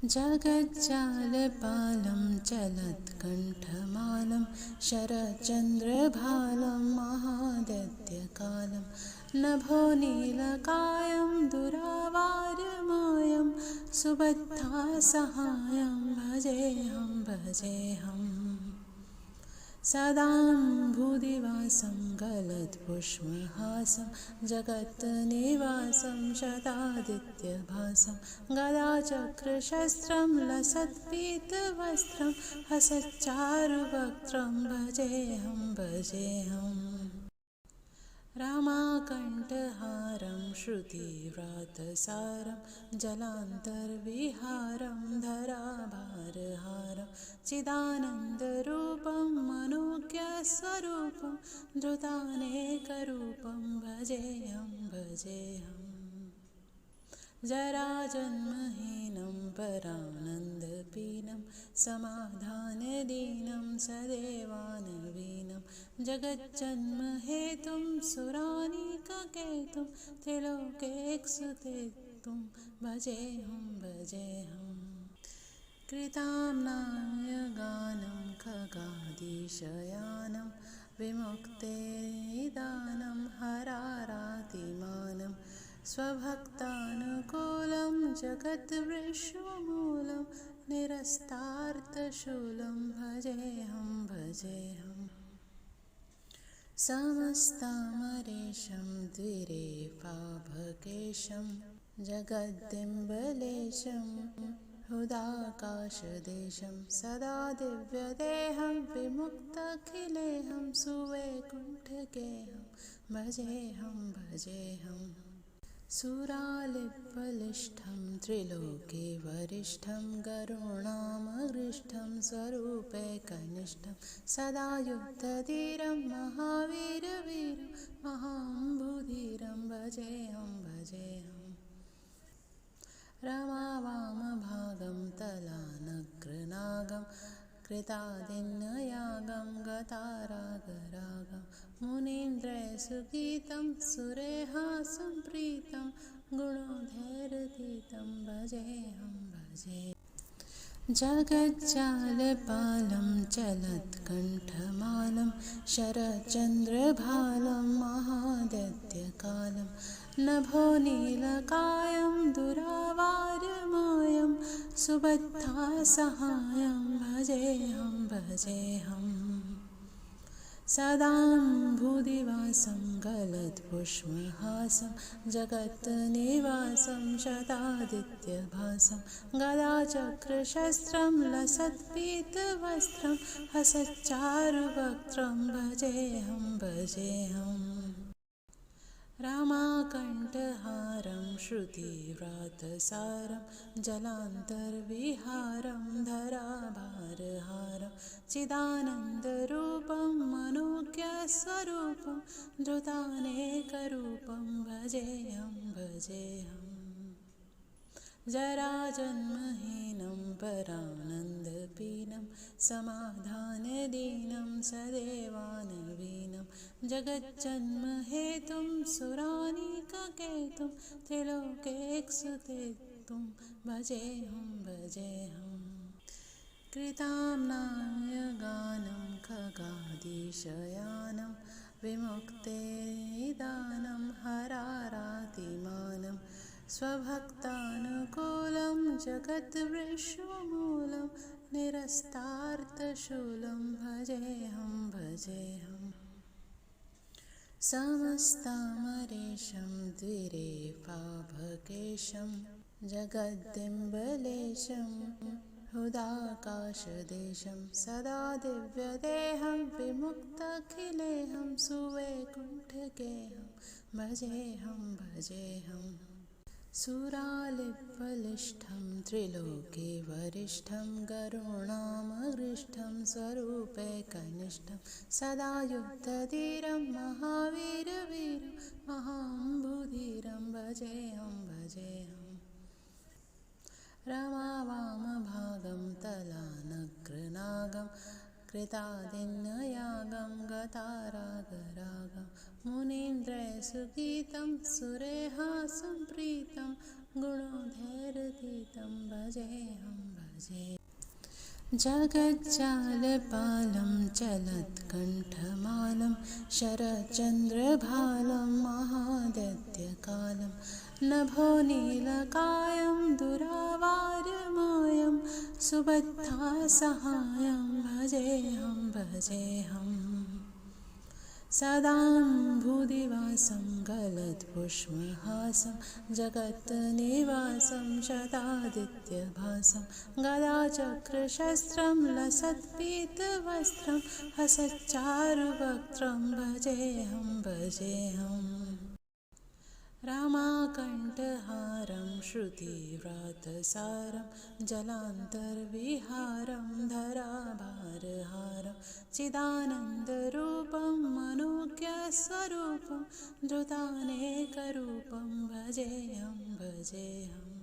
जगज्जालपालं चलत्कण्ठमालं शरच्चन्द्रभालं महादैत्यकालं नभोनीलकायं दुरावारमायं सुबद्धासहायं भजेऽहं सदाम्बुदिवासं गलद्पुष्पहासं जगत्निवासं शतादित्यभासं गदाचक्रशस्त्रं लसत्पीतवस्त्रं हसच्चारुवक्त्रं भजेऽहं रामाकण्ठहारं श्रुतिव्रातसारं जलान्तर्विहारं धराभारहारं चिदानन्दरूपं मनोज्ञस्वरूपं धृतानेकरूपं भजेऽहं जराजन्महीनं परानन्दपीनं समाधानदीनं सदेवानवीनं जगज्जन्महेतुं सुरानीककेतुं त्रिलोकेक्षुतेतुं भजेऽहं कृताम्नाय गानं खगाधीशयानं विमुक्तेदानं हरारातिमानं स्वभक्तानुकूलं जगद्विश्वमूलं निरस्तार्थशूलं भजेऽहं समस्तामरेशं द्विरेफाभकेशं जगद्दिम्बलेशं हुदाकाशदेशं सदा दिव्यदेहं विमुक्तखिलेहं सुवैकुण्ठगेहं भजेऽहं सुरालिबलिष्ठं त्रिलोके वरिष्ठं गरुणामगृष्ठं स्वरूपैकनिष्ठं सदा युद्धधीरं महावीरवीरं महाम्बुधीरं भजेऽहं रमावामभागं तलानग्रनागं कृतादिन्नयागं गतारागरागं मुनीन्द्रैर्सुगीतं सुरेहासं प्रीतं गुणोधैर्यतीतं भजेऽहं जगज्जालपालं चलत्कण्ठमालं शरच्चन्द्रभालं महादैत्यकालं नभोनीलकायं दुरावारमायं सुबद्धासहायं भजेऽहं सदाम्बुदिवासं गलद्पुष्पहासं जगत्निवासं शतादित्यभासं गदाचक्रशस्त्रं लसत्पीतवस्त्रं हसच्चारुवक्त्रं भजेऽहं रामाकण्ठहारं श्रुतिव्रातसारं जलान्तर्विहारं धराभारहारं चिदानन्दरूपं मनोज्ञस्वरूपं धृतानेकरूपं भजेऽहं जराजन्महीनं परानन्दपीनं समाधानदीनं सदेवानवीनं जगज्जन्महेतुं सुरानीककेतुं त्रिलोकेक्षुतेतुं भजेऽहं कृताम्नाय गानं खगाधीशयानं विमुक्तेदानं हरारातिमानं स्वभक्तानुकूलं जगद्विश्वमूलं निरस्तार्थशूलं भजेऽहं समस्तामरेशं द्विरेफाभकेशं जगद्दिम्बलेशं हुदाकाशदेशं सदा दिव्यदेहं विमुक्तखिलेहं सुवैकुण्ठगेहं भजेऽहं सुरालिबलिष्ठं त्रिलोके वरिष्ठं गरुणामगृष्ठं स्वरूपैकनिष्ठं सदा युद्धधीरं महावीरवीरं महाम्बुधीरं भजेऽहं रमावामभागं तलानग्रनागं कृतादिन्नयागं गतारागरागं मुनीन्द्रैर्सुगीतं सुरेहासं प्रीतं गुणोधैर्यतीतं भजेऽहं भजे। जगज्जालपालं चलत्कण्ठमालं शरच्चन्द्रभालं महादैत्यकालं नभोनीलकायं दुरावारमायं सुबद्धासहायं भजेऽहं भजेऽहम्। सदाम्बुदिवासं गलत्पुष्पहासं जगत्निवासं शतादित्यभासं गदाचक्रशस्त्रं लसत्पीतवस्त्रं हसच्चारुवक्त्रं भजेऽहं भजेऽहम्। रमाकण्ठहारं श्रुतिव्रातसारं जलान्तर्विहारं धराभारहारं चिदानन्दरूपं मनोज्ञस्वरूपं धृतानेकरूपं भजेऽहं भजेऽहम्।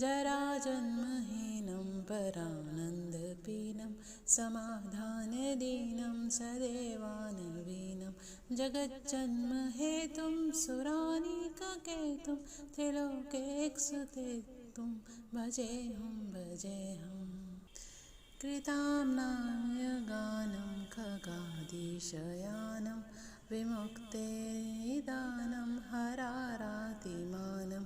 जराजन्महीनं परानन्दपीनं समाधानदीनं सदेवानवीनं जगज्जन्महेतुं सुरानीककेतुं त्रिलोकेक्षुतेतुं भजेऽहं भजेऽहम्। कृताम्नायगानं खगादिशयानं विमुक्तेदानं हरारातिमानं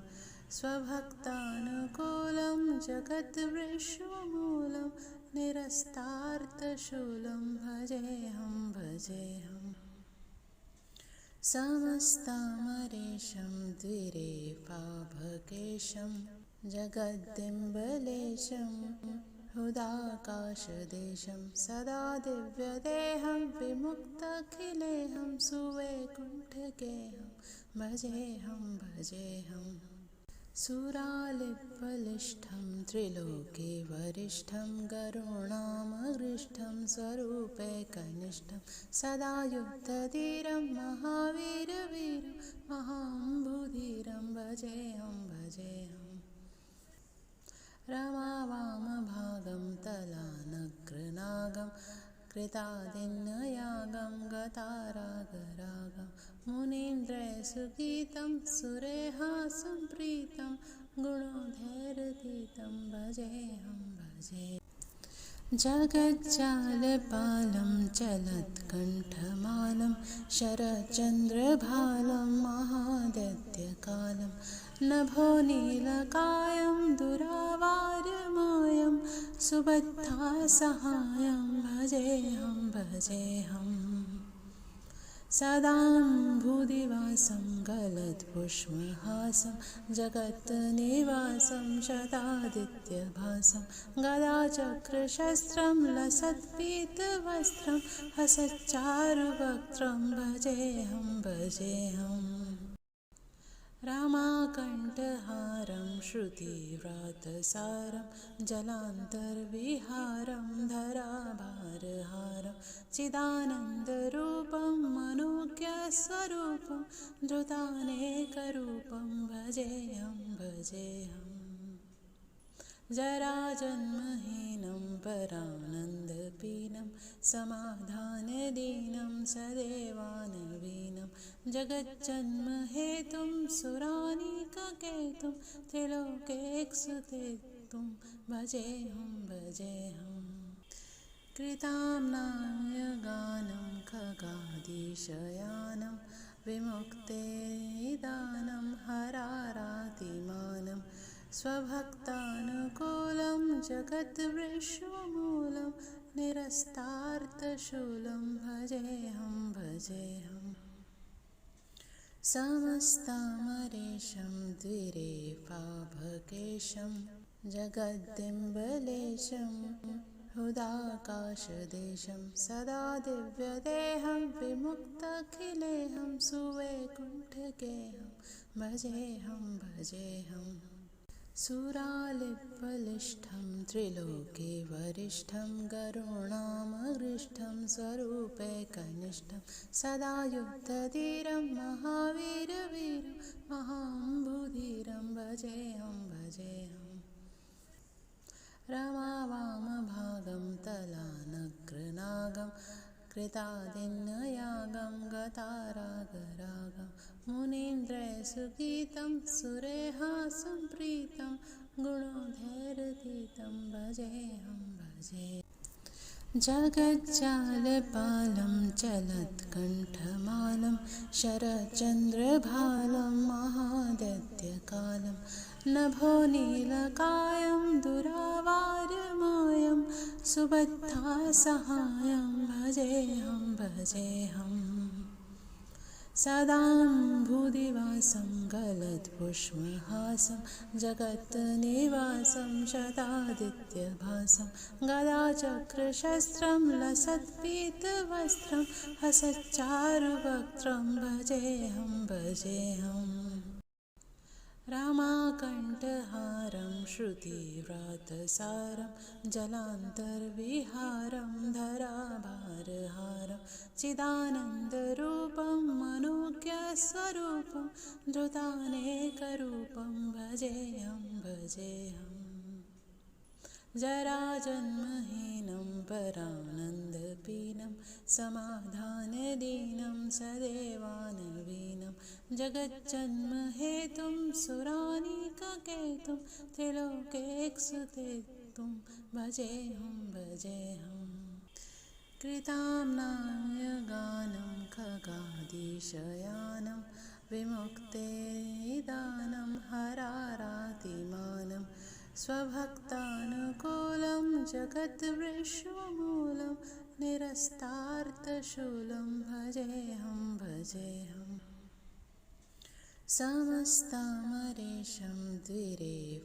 स्वभक्तानुकूलं जगद्विश्वमूलं निरस्तार्थशूलं भजेऽहं भजेऽहम्। समस्तामरेशं द्विरेफाभकेशं जगद्दिम्बलेशं हृदाकाशदेशं सदा दिव्यदेहं विमुक्तखिलेहं सुवैकुण्ठगेहं भजेऽहं भजेऽहम्। सुरालिबलिष्ठं त्रिलोके वरिष्ठं गरुणामगृष्ठं स्वरूपैकनिष्ठं सदा युद्धधीरं महावीरवीरं महाम्बुधीरं भजेऽहं भजेऽहम्। रमावामभागं तलानग्रनागं कृतादिन्नयागं गतारागरागं मुनीन्द्रैस्सुगीतं सुरेहासं प्रीतं गुणोधैर्यतीतं भजेऽहं भजे। जगज्जालपालं चलत्कण्ठमालं शरच्चन्द्रभालं महादैत्यकालं नभोनीलकायं दुरावारमायं सुबद्धासहायं भजेऽहं भजेऽहम्। सदाम्बुदिवासं गलत्पुष्पहासं जगत्निवासं शतादित्यभासं गदाचक्रशस्त्रं लसत्पीतवस्त्रं हसच्चारुवक्त्रं भजेऽहं भजेऽहम्। रमाकण्ठहारं श्रुतिव्रातसारं जलान्तर्विहारं धराभारहारं चिदानन्दरूपं मनोज्ञस्वरूपं धृतानेकरूपं भजेऽहं भजेऽहम्। जराजन्महीनं परानन्दपीनं समाधानदीनं सदेवानवीनं जगज्जन्महेतुं सुरानीककेतुं त्रिलोकेक्षुतेतुं भजेऽहं भजेऽहम्। कृताम्नायगानं खगादिशयानं विमुक्तेदानं हरारातिमानं स्वभक्तानुकूलं जगद्विश्वमूलं निरस्तार्थशूलं भजेऽहं भजेऽहम्। समस्तामरेशं द्विरेफाभकेशं जगद्दिम्बलेशं हृदाकाशदेशं सदा दिव्यदेहं विमुक्तखिलेहं सुवैकुण्ठगेहं भजेऽहं भजेऽहम्। सुरालिबलिष्ठं त्रिलोके वरिष्ठं गरुणामगृष्ठं स्वरूपैकनिष्ठं सदा युद्धधीरं महावीरवीरं महाम्बुधीरं भजेऽहं भजेऽहम्। रमावामभागं तलानग्रनागं कृतादिन्नयागं गतारागरागं मुनीन्द्रैर्सुगीतं सुरेहासं प्रीतं गुणोधैरतीतं भजेऽहं भजे। जगज्जालपालं चलत्कण्ठमालं शरच्चन्द्रभालं महादैत्यकालं नभोनीलकायं दुरावारमायं सुबद्धासहायं भजेऽहं भजेऽहम्। सदाम्बुदिवासं गलत्पुष्पहासं जगत्निवासं शतादित्यभासं गदाचक्रशस्त्रं लसत्पीतवस्त्रं हसच्चारुवक्त्रं भजेऽहं भजेऽहम्। रामाकण्ठहारं श्रुतिव्रातसारं जलान्तर्विहारं धराभारहारं चिदानन्दरूपं मनोज्ञस्वरूपं धृतानेकरूपं भजेऽहं भजेऽहम्। जराजन्महीनं परानन्दपीनं समाधानदीनं सदेवानवीनं जगज्जन्महेतुं सुरानीककेतुं त्रिलोकेक्षुतेतुं भजेऽहं भजेऽहम्। कृताम्नाय गानं खगादिशयानं विमुक्तेदानं हरारातिमानं स्वभक्तानुकूलं जगद्विश्वमूलं निरस्तार्थशूलं भजेऽहं भजेऽहम्। समस्तामरेशं द्विरेफाभकेशं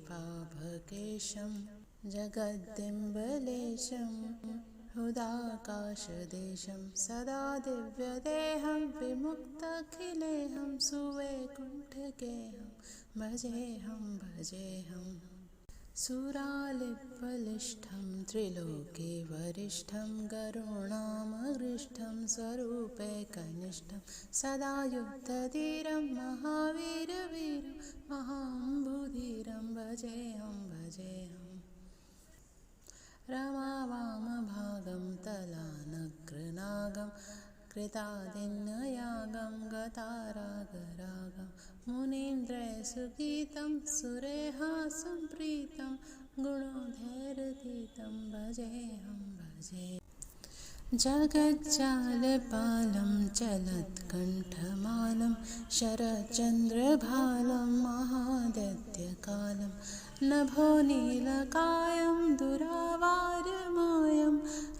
जगद्दिम्बलेशं हुदाकाशदेशं सदा दिव्यदेहं विमुक्ताखिलेहं सुवैकुण्ठगेहं भजेऽहं भजेऽहम्। सुरालिबलिष्ठं त्रिलोके वरिष्ठं गरुणामगृष्ठं स्वरूपैकनिष्ठं सदा युद्धधीरं महावीरवीरं महाम्बुधीरं भजेऽहं भजेऽहम्। रमावामभागं तलानग्रनागं कृतादिन्नयागं गतारागरागं मुनीन्द्रैर्सुगीतं सुरेहासं प्रीतं गुणोधैरतीतं भजेऽहं भजे। जगज्जालपालं चलत्कण्ठमालं शरच्चन्द्रभालं महादैत्यकालं नभोनीलकायं दुरावारमायं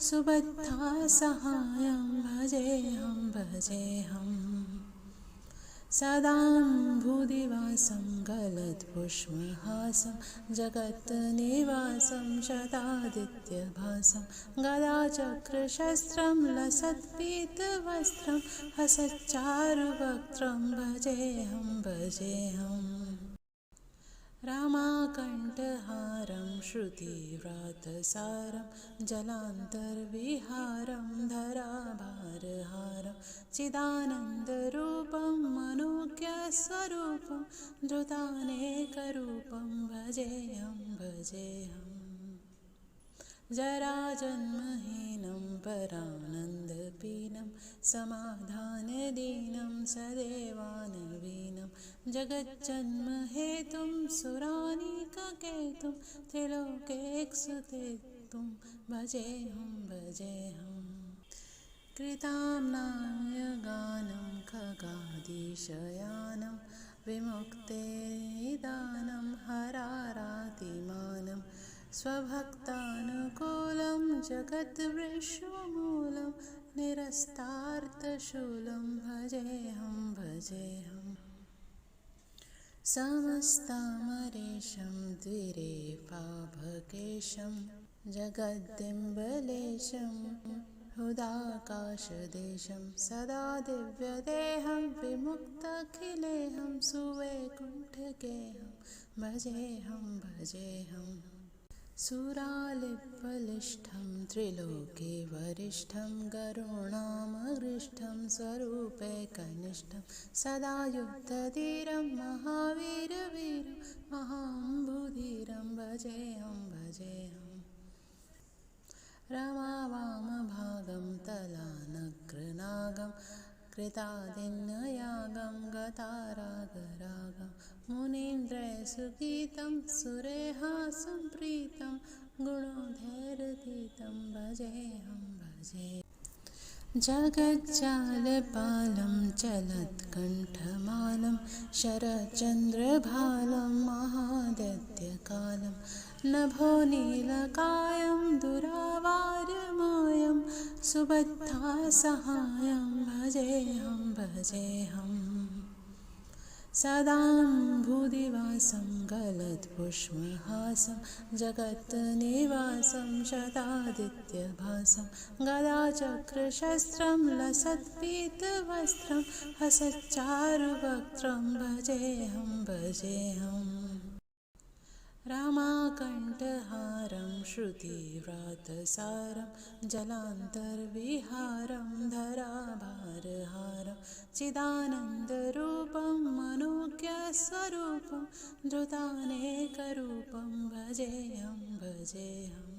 सुबद्धासहायं भजेऽहं भजेऽहम्। सदाम्बुदिवासं गलत्पुष्पहासं जगत्निवासं शतादित्यभासं गदाचक्रशस्त्रं लसत्पीतवस्त्रं हसच्चारुवक्त्रं भजेऽहं भजेऽहम्। रामाकण्ठहारं श्रुतिव्रातसारं जलान्तर्विहारं धराभारहारं चिदानन्दरूपं मनोज्ञस्वरूपं धृतानेकरूपं भजेऽहं भजेऽहम्। जराजन्महीनं परानन्दपीनं समाधानदीनं सदेवानवीनं जगज्जन्महेतुं सुरानीककेतुं त्रिलोकेक्षुतेतुं भजेऽहं भजेऽहम्। कृताम्नाय गानं खगादिशयानं विमुक्तेदानं हरारातिमानं स्वभक्तानुकूलं जगद्विश्वमूलं निरस्तार्थशूलं भजेऽहं भजेऽहम्। समस्तामरेशं द्विरेफाभकेशं जगद्दिम्बलेशं हुदाकाशदेशं सदा दिव्यदेहं विमुक्ताखिलेहं सुवैकुण्ठगेहं भजेऽहं भजेऽहम्। सुरालिबलिष्ठं त्रिलोके वरिष्ठं गरुणामगृष्ठं स्वरूपैकनिष्ठं सदा युद्धधीरं महावीरवीरं महाम्बुधीरं भजेऽहं भजेऽहम्। रमावामभागं तलानग्रनागं कृतादिन्नयागं गतारागरागं मुनीन्द्रैर्सुगीतं सुरेहासं प्रीतं गुणोधैर्यतीतं भजेऽहं भजे। जगज्जालपालं चलत्कण्ठमालं शरच्चन्द्रभालं महादैत्यकालं नभोनीलकायं दुरावार्यमायं सुबद्धासहायं भजेऽहं भजेऽहम्। सदाम्बुदिवासं गलत्पुष्पहासं जगन्निवासं शतादित्यभासं गदाचक्रशस्त्रं लसत्पीतवस्त्रं हसच्चारुवक्त्रं भजेऽहं भजेऽहम्। रमाकण्ठहारं श्रुतिव्रातसारं जलान्तर्विहारं धराभारहारं चिदानन्दरूपं मनोज्ञस्वरूपं धृतानेकरूपं भजेऽहं भजेऽहम्।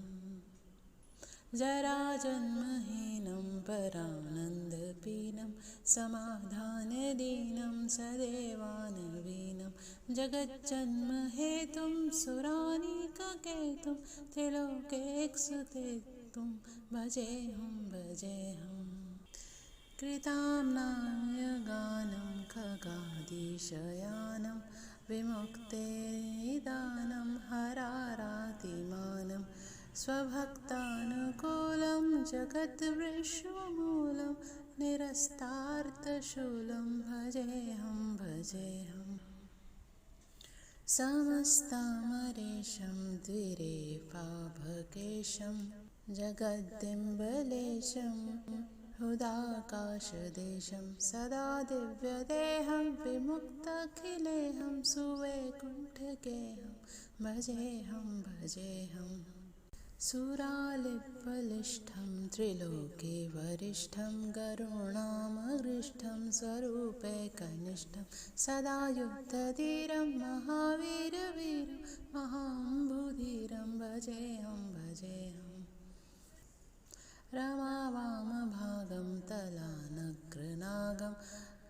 जराजन्महीनं परानन्दपीनं समाधानदीनं सदेवानवीनं जगज्जन्महेतुं सुरानीककेतुं त्रिलोकेक्षुतेतुं भजेऽहं भजेऽहम्। कृताम्नायगानं खगादिशयानं विमुक्तेदानं हरारातिमानं स्वभक्तानुकूलं जगद्विश्वमूलं निरस्तार्थशूलं भजेऽहं भजेऽहम्। समस्तामरेशं द्विरेफाभकेशं जगद्दिम्बलेशं हृदाकाशदेशं सदा दिव्यदेहं विमुक्ताखिलेहं सुवैकुण्ठगेहं भजेऽहं भजेऽहम्। सुरालिबलिष्ठं त्रिलोके वरिष्ठं गरुणामरिष्ठं स्वरूपैकनिष्ठं सदा युद्धधीरं महावीरवीरं महाम्बुधीरं भजेऽहं भजेऽहम्। रमावामभागं तलानग्रनागं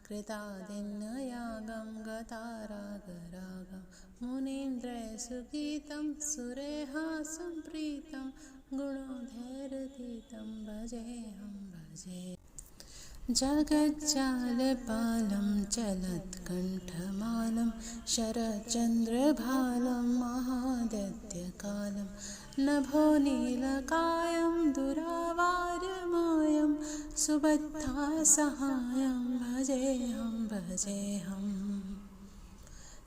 कृतादिन्नयागं गतारागरागं मुनीन्द्रैर्सुगीतं सुरेहासं प्रीतं गुणोधैर्यतीतं भजेऽहं भजे। जगज्जालपालं चलत्कण्ठमालं शरच्चन्द्रभालं महादैत्यकालं नभोनीलकायं दुरावार्यमायं सुबद्धासहायं भजेऽहं भजेऽहम्।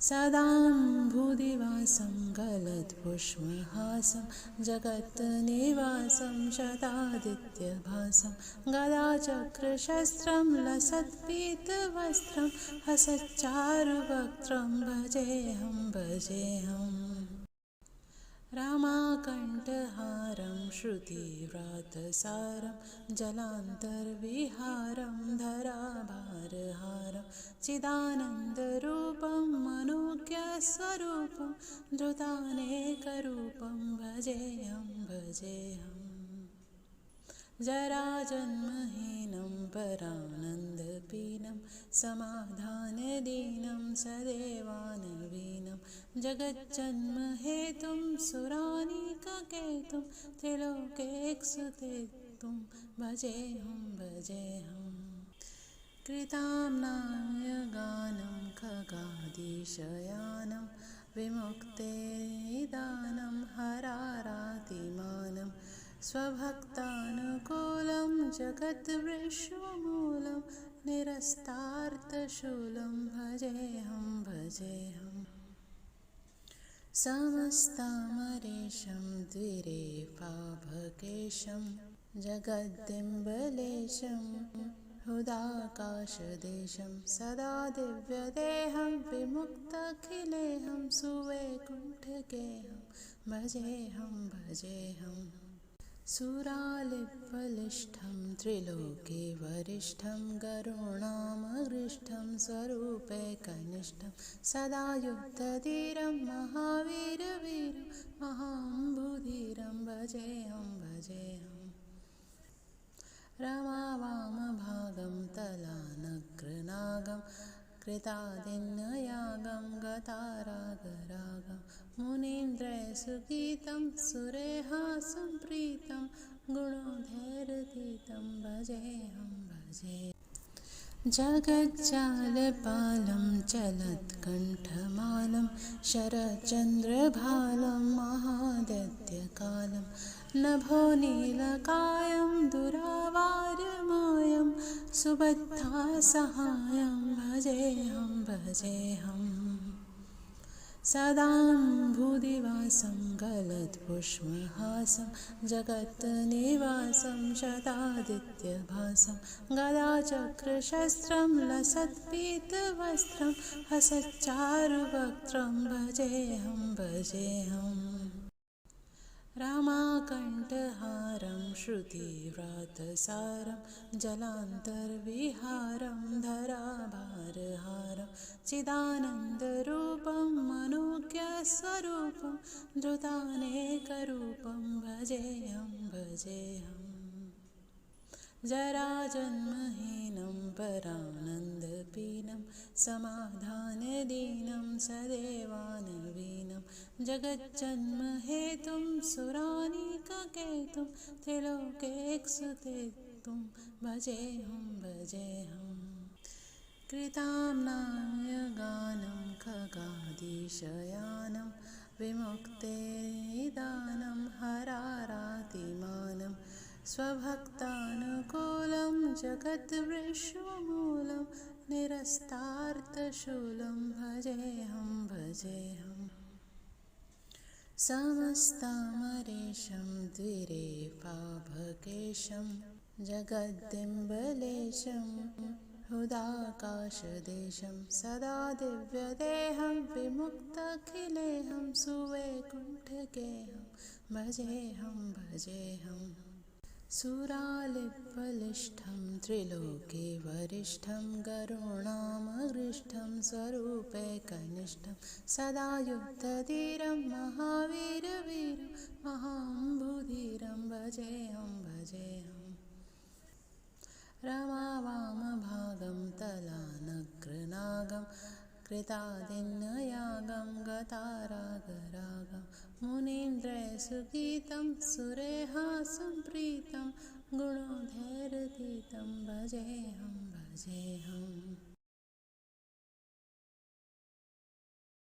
सदाम्बुदिवासं गलत्पुष्पहासं जगन्निवासं शतादित्यभासं गदाचक्रशस्त्रं लसत्पीतवस्त्रं हसच्चारुवक्त्रं भजेऽहं भजेऽहम्। रमाकण्ठहारं श्रुतिव्रातसारं जलान्तर्विहारं धराभारहारं चिदानन्दरूपं मनोज्ञस्वरूपं धृतानेकरूपं भजेऽहं भजेऽहम्। जराजन्महीनं परानन्दपीनं समाधानदीनं सदेवानवीनं जगज्जन्महेतुं सुरानीककेतुं त्रिलोकेक्षुतेतुं भजेऽहं भजेऽहम्। कृताम्नायगानं खगादिशयानं विमुक्तेदानं हरारातिमानं स्वभक्तानुकूलं जगद्विश्वमूलं निरस्तार्थशूलं भजेऽहं भजेऽहम्। समस्तामरेशं द्विरेफाभकेशं जगद्दिम्बलेशं हृदाकाशदेशं सदा दिव्यदेहं विमुक्ताखिलेहं सुवैकुण्ठगेहं भजेऽहं भजेऽहम्। सुरालिबलिष्ठं त्रिलोके वरिष्ठं गरुणामरिष्ठं स्वरूपैकनिष्ठं सदा युद्धधीरं महावीरवीरं महाम्बुधीरं भजेऽहं भजेऽहम्। रमावामभागं तलानग्रनागं कृतादिन्नयागं गतारागरागं मुनीन्द्रैर्सुगीतं सुरेहासं प्रीतं गुणोधैर्यतीतं भजेऽहं भजे। जगज्जालपालं चलत्कण्ठमालं शरच्चन्द्रभालं महादैत्यकालं नभोनीलकायं दुरावारमायं सुबद्धासहायं भजेऽहं भजेऽहम्। सदाम्बुदिवासं गलत्पुष्पहासं जगत्निवासं शतादित्यभासं गदाचक्रशस्त्रं लसत्पीतवस्त्रं हसच्चारुवक्त्रं भजेऽहं भजेऽहम्। रमाकण्ठहारं श्रुतिव्रातसारं जलान्तर्विहारं धराभारहारं चिदानन्दरूपं मनोज्ञस्वरूपं धृतानेकरूपं भजेऽहं भजेऽहम्। जराजन्महीनं परानन्दपीनं समाधानदीनं सदेवानवीनं जगज्जन्महेतुं सुरानीककेतुं त्रिलोकेक्षुतेतुं भजेऽहं भजेऽहम्। कृताम्नायगानं खगादिशयानं विमुक्तेदानं हरारातिमानं स्वभक्तानुकूलं जगद्विश्वमूलं निरस्तार्थशूलं भजेऽहं भजेऽहम्। समस्तामरेशं द्विरेफाभकेशं जगद्दिम्बलेशं हुदाकाशदेशं सदा दिव्यदेहं विमुक्तखिलेहं सुवैकुण्ठगेहं भजेऽहं भजेऽहम्। सुरालिबलिष्ठं त्रिलोके वरिष्ठं गरुणामगृष्ठं स्वरूपैकनिष्ठं सदा युद्धधीरं महावीरवीरं महाम्बुधीरं भजेऽहं भजेऽहम्। रमावामभागं तलानग्रनागं कृतादिन्नयागं गतारागरागं मुनीन्द्रैर्सुगीतं सुरेहासं प्रीतं गुणोधैर्यतीतं भजेऽहं भजेऽहम्।